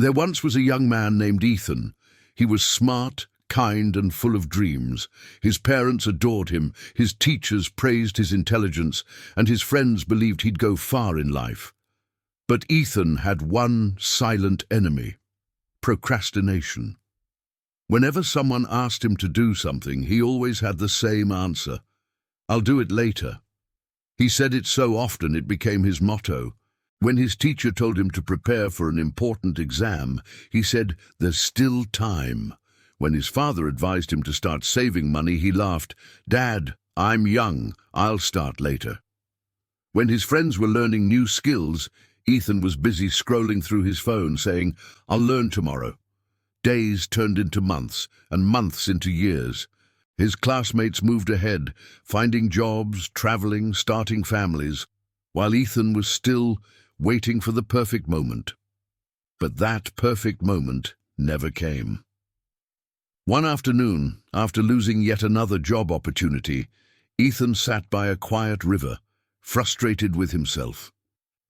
There once was a young man named Ethan. He was smart, kind, and full of dreams. His parents adored him, his teachers praised his intelligence, and his friends believed he'd go far in life. But Ethan had one silent enemy: procrastination. Whenever someone asked him to do something, he always had the same answer: "I'll do it later." He said it so often it became his motto. When his teacher told him to prepare for an important exam, he said, "There's still time." When his father advised him to start saving money, he laughed, "Dad, I'm young, I'll start later." When his friends were learning new skills, Ethan was busy scrolling through his phone saying, "I'll learn tomorrow." Days turned into months, and months into years. His classmates moved ahead, finding jobs, traveling, starting families, while Ethan was still waiting for the perfect moment. But that perfect moment never came. One afternoon, after losing yet another job opportunity, Ethan sat by a quiet river, frustrated with himself.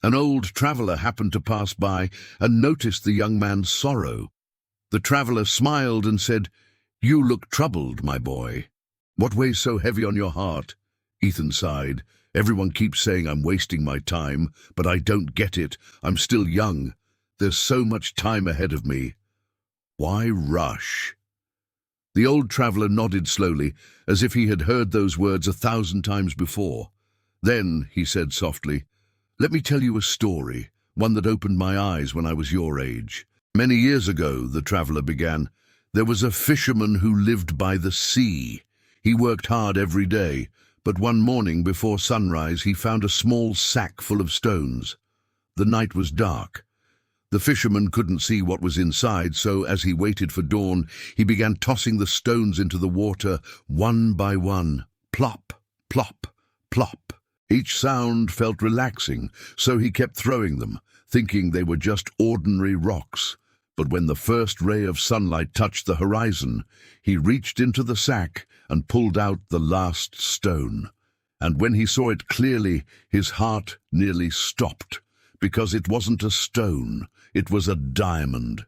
An old traveler happened to pass by and noticed the young man's sorrow. The traveler smiled and said, "You look troubled, my boy. What weighs so heavy on your heart?" Ethan sighed. "Everyone keeps saying I'm wasting my time, but I don't get it. I'm still young. There's so much time ahead of me. Why rush?" The old traveler nodded slowly, as if he had heard those words 1,000 times before. Then he said softly, "Let me tell you a story, one that opened my eyes when I was your age. Many years ago," the traveler began, "there was a fisherman who lived by the sea. He worked hard every day, but one morning before sunrise he found a small sack full of stones. The night was dark. The fisherman couldn't see what was inside, so as he waited for dawn, he began tossing the stones into the water one by one. Plop, plop, plop. Each sound felt relaxing, so he kept throwing them, thinking they were just ordinary rocks. But when the first ray of sunlight touched the horizon, he reached into the sack and pulled out the last stone. And when he saw it clearly, his heart nearly stopped, because it wasn't a stone, it was a diamond.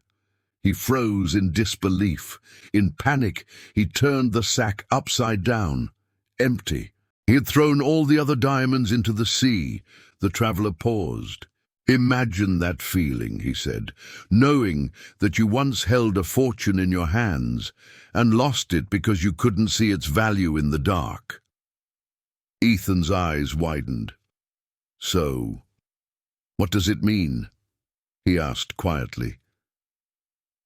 He froze in disbelief. In panic, he turned the sack upside down, empty. He had thrown all the other diamonds into the sea. The traveler paused. "Imagine that feeling," he said, "knowing that you once held a fortune in your hands and lost it because you couldn't see its value in the dark." Ethan's eyes widened. "So, what does it mean?" he asked quietly.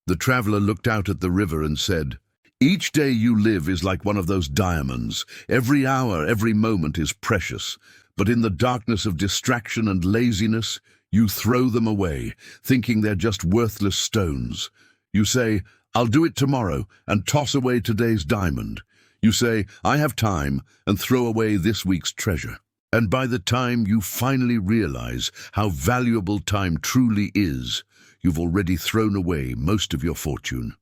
The traveler looked out at the river and said, "Each day you live is like one of those diamonds. Every hour, every moment is precious. But in the darkness of distraction and laziness, you throw them away, thinking they're just worthless stones. You say, 'I'll do it tomorrow,' and toss away today's diamond. You say, 'I have time,' and throw away this week's treasure. And by the time you finally realize how valuable time truly is, you've already thrown away most of your fortune."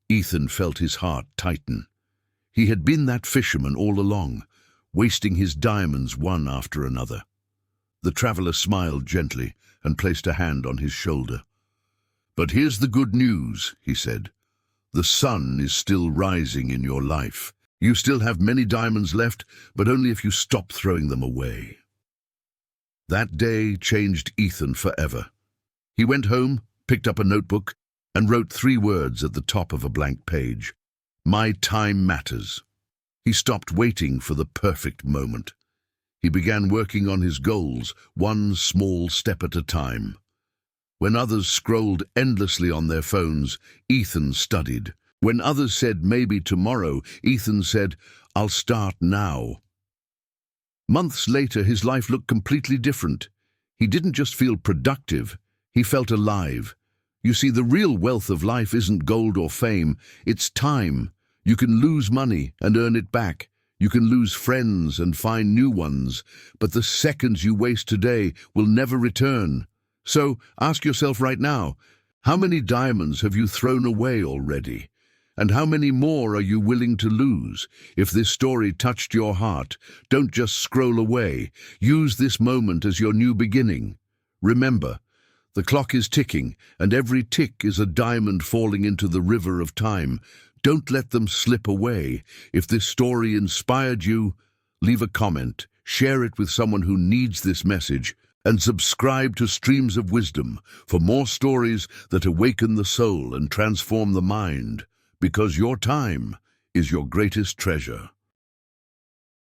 Ethan felt his heart tighten. He had been that fisherman all along, wasting his diamonds one after another. The traveler smiled gently and placed a hand on his shoulder. "But here's the good news," he said. "The sun is still rising in your life. You still have many diamonds left, but only if you stop throwing them away." That day changed Ethan forever. He went home, picked up a notebook, and wrote 3 words at the top of a blank page: "My time matters." He stopped waiting for the perfect moment. He began working on his goals, one small step at a time. When others scrolled endlessly on their phones, Ethan studied. When others said maybe tomorrow, Ethan said, "I'll start now." Months later, his life looked completely different. He didn't just feel productive, he felt alive. You see, the real wealth of life isn't gold or fame, it's time. You can lose money and earn it back. You can lose friends and find new ones, but the seconds you waste today will never return. So ask yourself right now, how many diamonds have you thrown away already? And how many more are you willing to lose? If this story touched your heart, don't just scroll away. Use this moment as your new beginning. Remember, The clock is ticking, and every tick is a diamond falling into the river of time. Don't let them slip away. If this story inspired you, leave a comment, share it with someone who needs this message, and subscribe to Streams of Wisdom for more stories that awaken the soul and transform the mind, because your time is your greatest treasure.